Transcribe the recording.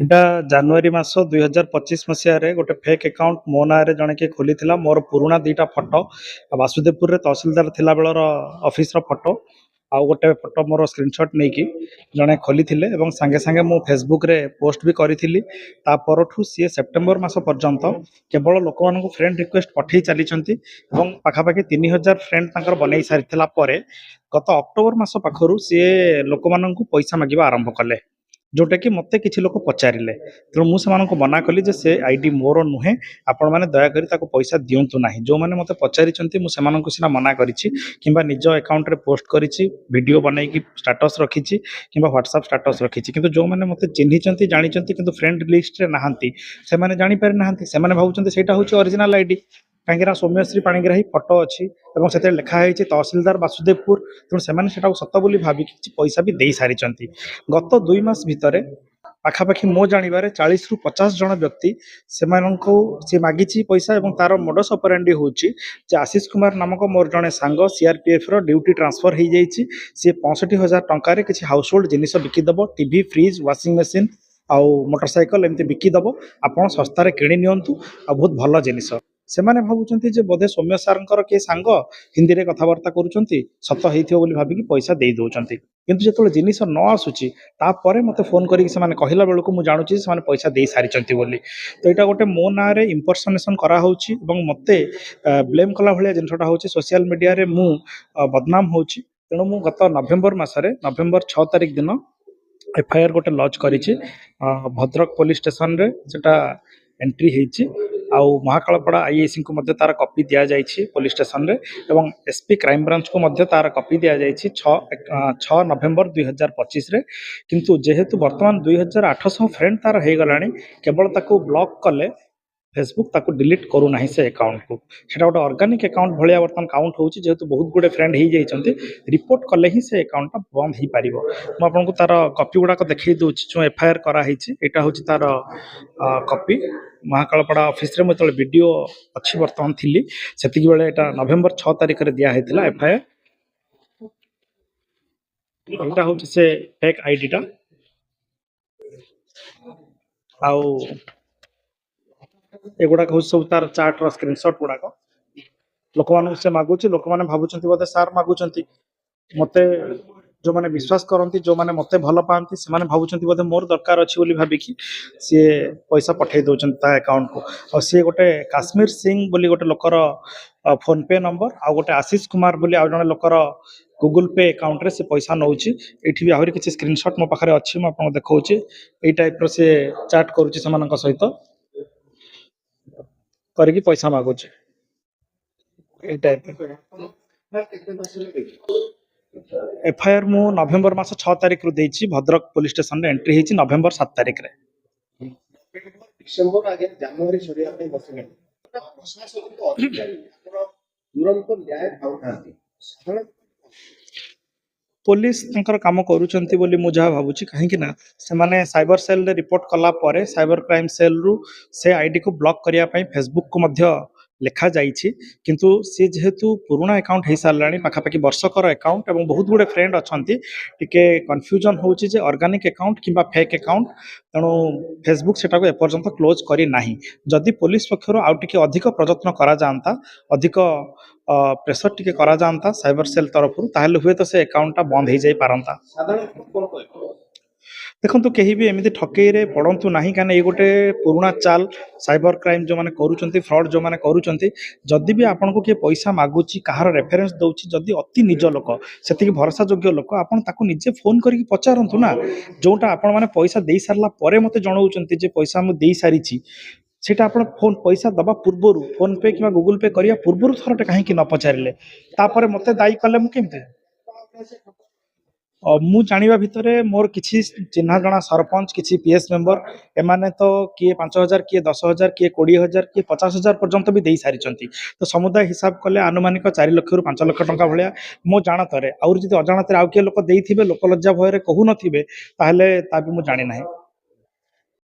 ଏଇଟା ଜାନୁଆରୀ ମାସ 2025 ମସିହାରେ ଗୋଟେ ଫେକ୍ ଆକାଉଣ୍ଟ ମୋ ନାଁରେ ଜଣେ କିଏ ଖୋଲିଥିଲା। ମୋର ପୁରୁଣା ଦୁଇଟା ଫଟୋ, ବାସୁଦେବପୁରରେ ତହସିଲଦାର ଥିଲାବେଳର ଅଫିସର ଫଟୋ, ଆଉ ଗୋଟେ ଫଟୋ ମୋର ସ୍କ୍ରିନଶଟ୍ ନେଇକି ଜଣେ ଖୋଲିଥିଲେ ଏବଂ ସାଙ୍ଗେ ସାଙ୍ଗେ ମୁଁ ଫେସବୁକରେ ପୋଷ୍ଟ ବି କରିଥିଲି। ତା ପରଠୁ ସିଏ ସେପ୍ଟେମ୍ବର ମାସ ପର୍ଯ୍ୟନ୍ତ କେବଳ ଲୋକମାନଙ୍କୁ ଫ୍ରେଣ୍ଡ ରିକ୍ୱେଷ୍ଟ ପଠାଇ ଚାଲିଛନ୍ତି ଏବଂ ପାଖାପାଖି 3000 ଫ୍ରେଣ୍ଡ ତାଙ୍କର ବନେଇ ସାରିଥିଲା ପରେ ଗତ ଅକ୍ଟୋବର ମାସ ପାଖରୁ ସିଏ ଲୋକମାନଙ୍କୁ ପଇସା ମାଗିବା ଆରମ୍ଭ କଲେ, ଯୋଉଟା କି ମୋତେ କିଛି ଲୋକ ପଚାରିଲେ। ତେଣୁ ମୁଁ ସେମାନଙ୍କୁ ମନା କଲି ଯେ ସେ ଆଇଡି ମୋର ନୁହେଁ, ଆପଣମାନେ ଦୟାକରି ତାକୁ ପଇସା ଦିଅନ୍ତୁ ନାହିଁ। ଯେଉଁମାନେ ମୋତେ ପଚାରିଛନ୍ତି ମୁଁ ସେମାନଙ୍କୁ ସିନା ମନା କରିଛି କିମ୍ବା ନିଜ ଆକାଉଣ୍ଟରେ ପୋଷ୍ଟ କରିଛି, ଭିଡ଼ିଓ ବନେଇକି ଷ୍ଟାଟସ୍ ରଖିଛି କିମ୍ବା ହ୍ୱାଟ୍ସଆପ୍ ଷ୍ଟାଟସ୍ ରଖିଛି, କିନ୍ତୁ ଯେଉଁମାନେ ମୋତେ ଚିହ୍ନିଛନ୍ତି ଜାଣିଛନ୍ତି କିନ୍ତୁ ଫ୍ରେଣ୍ଡ ଲିଷ୍ଟରେ ନାହାନ୍ତି, ସେମାନେ ଜାଣିପାରିନାହାନ୍ତି। ସେମାନେ ଭାବୁଛନ୍ତି ସେଇଟା ହେଉଛି ଅରିଜିନାଲ ଆଇଡି, କାହିଁକିନା ସୌମ୍ୟଶ୍ରୀ ପାଣିଗ୍ରାହୀ ଫଟୋ ଅଛି ଏବଂ ସେଥିରେ ଲେଖା ହେଇଛି ତହସିଲଦାର ବାସୁଦେବପୁର। ତେଣୁ ସେମାନେ ସେଟାକୁ ସତ ବୋଲି ଭାବିକି କିଛି ପଇସା ବି ଦେଇ ସାରିଛନ୍ତି। ଗତ 2 ମାସ ଭିତରେ ପାଖାପାଖି ମୋ ଜାଣିବାରେ 40ରୁ 50 ଜଣ ବ୍ୟକ୍ତି ସେମାନଙ୍କୁ ସେ ମାଗିଛି ପଇସା ଏବଂ ତାର ମୋଡସ୍ ଅପରାଣ୍ଡି ହେଉଛି ଯେ ଆଶିଷ କୁମାର ନାମକ ମୋର ଜଣେ ସାଙ୍ଗ ସିଆରପିଏଫର ଡ୍ୟୁଟି ଟ୍ରାନ୍ସଫର ହେଇଯାଇଛି। ସିଏ 65,000 ଟଙ୍କାରେ କିଛି ହାଉସ ହୋଲ୍ଡ ଜିନିଷ ବିକିଦେବ, ଟିଭି, ଫ୍ରିଜ, ୱାସିଂ ମେସିନ୍ ଆଉ ମୋଟରସାଇକେଲ ଏମିତି ବିକିଦେବ, ଆପଣ ଶସ୍ତାରେ କିଣି ନିଅନ୍ତୁ ଆଉ ବହୁତ ଭଲ ଜିନିଷ। ସେମାନେ ଭାବୁଛନ୍ତି ଯେ ବୋଧେ ସୌମ୍ୟ ସାର୍ଙ୍କର କିଏ ସାଙ୍ଗ ହିନ୍ଦୀରେ କଥାବାର୍ତ୍ତା କରୁଛନ୍ତି, ସତ ହେଇଥିବ ବୋଲି ଭାବିକି ପଇସା ଦେଇ ଦେଉଛନ୍ତି। କିନ୍ତୁ ଯେତେବେଳେ ଜିନିଷ ନ ଆସୁଛି ତାପରେ ମୋତେ ଫୋନ୍ କରିକି ସେମାନେ କହିଲା ବେଳକୁ ମୁଁ ଜାଣୁଛି ଯେ ସେମାନେ ପଇସା ଦେଇ ସାରିଛନ୍ତି ବୋଲି। ତ ଏଇଟା ଗୋଟେ ମୋ ନାଁରେ ଇମ୍ପର୍ସନେସନ୍ କରାହେଉଛି ଏବଂ ମୋତେ ବ୍ଲେମ୍ କଲା ଭଳିଆ ଜିନିଷଟା ହେଉଛି। ସୋସିଆଲ ମିଡ଼ିଆରେ ମୁଁ ବଦନାମ ହେଉଛି। ତେଣୁ ମୁଁ ଗତ ନଭେମ୍ବର ମାସରେ ନଭେମ୍ବର 6 ତାରିଖ ଦିନ ଏଫଆଇଆର ଗୋଟେ ଲଞ୍ଚ କରିଛି ଭଦ୍ରକ ପୋଲିସ ଷ୍ଟେସନରେ। ସେଟା ଏଣ୍ଟ୍ରି ହେଇଛି ଆଉ ମହାକାଳପଡ଼ା ଆଇଆଇସିଙ୍କୁ ମଧ୍ୟ ତାର କପି ଦିଆଯାଇଛି ପୋଲିସ ଷ୍ଟେସନରେ ଏବଂ ଏସପି କ୍ରାଇମବ୍ରାଞ୍ଚକୁ ମଧ୍ୟ ତାର କପି ଦିଆଯାଇଛି 6 ନଭେମ୍ବର 2025ରେ। କିନ୍ତୁ ଯେହେତୁ ବର୍ତ୍ତମାନ 2800 ଫ୍ରେଣ୍ଡ ତାର ହେଇଗଲାଣି, କେବଳ ତାକୁ ବ୍ଲକ୍ କଲେ ଫେସବୁକ୍ ତାକୁ ଡିଲିଟ୍ କରୁନାହିଁ ସେ ଆକାଉଣ୍ଟକୁ। ସେଟା ଗୋଟେ ଅର୍ଗାନିକ୍ ଆକାଉଣ୍ଟ ଭଳିଆ ବର୍ତ୍ତମାନ କାଉଣ୍ଟ ହେଉଛି, ଯେହେତୁ ବହୁତ ଗୁଡ଼େ ଫ୍ରେଣ୍ଡ ହେଇଯାଇଛନ୍ତି। ରିପୋର୍ଟ କଲେ ହିଁ ସେ ଆକାଉଣ୍ଟଟା ବନ୍ଦ ହେଇପାରିବ। ମୁଁ ଆପଣଙ୍କୁ ତାର କପି ଗୁଡ଼ାକ ଦେଖେଇ ଦେଉଛି ଯେଉଁ ଏଫଆଇଆର କରାହେଇଛି। ଏଇଟା ହେଉଛି ତାର କପି। ମହାକାଳପଡ଼ା ଅଫିସରେ ମୁଁ ଯେତେବେଳେ ଭିଡ଼ିଓ ଅଛି ବର୍ତ୍ତମାନ ଥିଲି, ସେତିକି ବେଳେ ଏଇଟା ନଭେମ୍ବର 6 ତାରିଖରେ ଦିଆହେଇଥିଲା ଏଫଆଇଆର। ଏଇଟା ହେଉଛି ସେ ଫେକ୍ ଆଇଡିଟା। ଆଉ ଏଗୁଡ଼ାକ ହେଉଛି ସବୁ ତାର ଚାର୍ଟର ସ୍କ୍ରିନଶଟ୍ ଗୁଡ଼ାକ। ଲୋକମାନଙ୍କୁ ସେ ମାଗୁଛି, ଲୋକମାନେ ଭାବୁଛନ୍ତି ବୋଧେ ସାର୍ ମାଗୁଛନ୍ତି। ମୋତେ ଯେଉଁମାନେ ବିଶ୍ୱାସ କରନ୍ତି, ଯେଉଁମାନେ ମୋତେ ଭଲ ପାଆନ୍ତି, ସେମାନେ ଭାବୁଛନ୍ତି ବୋଧେ ମୋର ଦରକାର ଅଛି ବୋଲି ଭାବିକି ସିଏ ପଇସା ପଠାଇ ଦେଉଛନ୍ତି ତା ଆକାଉଣ୍ଟକୁ। ଆଉ ସିଏ ଗୋଟେ କାଶ୍ମୀର ସିଂ ବୋଲି ଗୋଟେ ଲୋକର ଫୋନ୍ ପେ ନମ୍ବର ଆଉ ଗୋଟେ ଆଶିଷ କୁମାର ବୋଲି ଆଉ ଜଣେ ଲୋକର ଗୁଗୁଲ ପେ ଆକାଉଣ୍ଟରେ ସେ ପଇସା ନେଉଛି। ଏଇଠି ବି ଆହୁରି କିଛି ସ୍କ୍ରିନଶଟ୍ ମୋ ପାଖରେ ଅଛି, ମୁଁ ଆପଣଙ୍କୁ ଦେଖାଉଛି। ଏଇ ଟାଇପ୍ର ସେ ଚାଟ୍ କରୁଛି ସେମାନଙ୍କ ସହିତ, କରିକି ପଇସା ମାଗୁଛି ଏଇ ଟାଇପ୍ର। ଏଫଆଇଆର ମୁଁ ନଭେମ୍ବର ମାସ 6 ତାରିଖରୁ ଦେଇଛି। ଭଦ୍ରକ ପୋଲିସ ଷ୍ଟେସନରେ ଏଣ୍ଟ୍ରି ହେଇଛି ନଭେମ୍ବର 7 ତାରିଖରେ। ଡିସେମ୍ବର ଆଗେ ଜାନୁଆରୀ ସରିବା ପାଇଁ ବସିଲେଣି। ପ୍ରଶାସନିକ ଅଧିକାରୀ ଆମର ତୁରନ୍ତ ନ୍ୟାୟ ପାଉନାହାନ୍ତି। ସାଧାରଣ ପୋଲିସ ତାଙ୍କର କାମ କରୁଛନ୍ତି ବୋଲି ମୁଁ ଯାହା ଭାବୁଛି, କାହିଁକି ନା ସେମାନେ ସାଇବର ସେଲରେ ରିପୋର୍ଟ କଲା ପରେ ସାଇବର କ୍ରାଇମ ସେଲରୁ ସେ ଆଇଡିକୁ ବ୍ଲକ୍ କରିବା ପାଇଁ ଫେସବୁକକୁ ମଧ୍ୟ ଲେଖାଯାଇଛି। କିନ୍ତୁ ସିଏ ଯେହେତୁ ପୁରୁଣା ଆକାଉଣ୍ଟ ହେଇସାରିଲାଣି, ପାଖାପାଖି ବର୍ଷକର ଆକାଉଣ୍ଟ ଏବଂ ବହୁତ ଗୁଡ଼େ ଫ୍ରେଣ୍ଡ ଅଛନ୍ତି, ଟିକେ କନଫ୍ୟୁଜନ୍ ହେଉଛି ଯେ ଅର୍ଗାନିକ୍ ଆକାଉଣ୍ଟ କିମ୍ବା ଫେକ୍ ଆକାଉଣ୍ଟ। ତେଣୁ ଫେସବୁକ୍ ସେଟାକୁ ଏପର୍ଯ୍ୟନ୍ତ କ୍ଲୋଜ୍ କରିନାହିଁ। ଯଦି ପୋଲିସ ପକ୍ଷରୁ ଆଉ ଟିକେ ଅଧିକ ପ୍ରଯତ୍ନ କରାଯାଆନ୍ତା, ଅଧିକ ପ୍ରେସର ଟିକେ କରାଯାଆନ୍ତା ସାଇବର ସେଲ୍ ତରଫରୁ, ତାହେଲେ ହୁଏତ ସେ ଆକାଉଣ୍ଟଟା ବନ୍ଦ ହେଇଯାଇପାରନ୍ତା। ସାଧାରଣ କଣ କହିବ? ଦେଖନ୍ତୁ, କେହି ବି ଏମିତି ଠକେଇରେ ପଡ଼ନ୍ତୁ ନାହିଁ, କାହିଁକିନା ଏଇ ଗୋଟେ ପୁରୁଣା ଚାଲ ସାଇବର କ୍ରାଇମ୍ ଯେଉଁମାନେ କରୁଛନ୍ତି, ଫ୍ରଡ୍ ଯେଉଁମାନେ କରୁଛନ୍ତି। ଯଦି ବି ଆପଣଙ୍କୁ କିଏ ପଇସା ମାଗୁଛି, କାହାର ରେଫରେନ୍ସ ଦେଉଛି, ଯଦି ଅତି ନିଜ ଲୋକ, ସେତିକି ଭରସା ଯୋଗ୍ୟ ଲୋକ, ଆପଣ ତାକୁ ନିଜେ ଫୋନ୍ କରିକି ପଚାରନ୍ତୁ ନା। ଯେଉଁଟା ଆପଣମାନେ ପଇସା ଦେଇ ସାରିଲା ପରେ ମୋତେ ଜଣାଉଛନ୍ତି ଯେ ପଇସା ମୁଁ ଦେଇସାରିଛି, ସେଇଟା ଆପଣ ପଇସା ଦେବା ପୂର୍ବରୁ ଫୋନ୍ ପେ କିମ୍ବା ଗୁଗୁଲ ପେ କରିବା ପୂର୍ବରୁ ଥରଟେ କାହିଁକି ନ ପଚାରିଲେ? ତାପରେ ମୋତେ ଦାୟୀ କଲେ ମୁଁ କେମିତି? ମୁଁ ଜାଣିବା ଭିତରେ ମୋର କିଛି ଚିହ୍ନା ଜଣା ସରପଞ୍ଚ, କିଛି ପିଏସ୍ ମେମ୍ବର, ଏମାନେ ତ କିଏ 5,000, କିଏ 10,000, କିଏ 20,000, କିଏ 50,000 ପର୍ଯ୍ୟନ୍ତ ବି ଦେଇ ସାରିଛନ୍ତି। ତ ସମୁଦାୟ ହିସାବ କଲେ ଆନୁମାନିକ 4 ଲକ୍ଷରୁ 5 ଲକ୍ଷ ଟଙ୍କା ଭଳିଆ ମୋ ଜାଣତରେ। ଆହୁରି ଯଦି ଅଜାଣତରେ ଆଉ କିଏ ଲୋକ ଦେଇଥିବେ, ଲୋକଲଜ୍ଜା ଭୟରେ କହୁନଥିବେ, ତାହେଲେ ତା ବି ମୁଁ ଜାଣିନାହିଁ।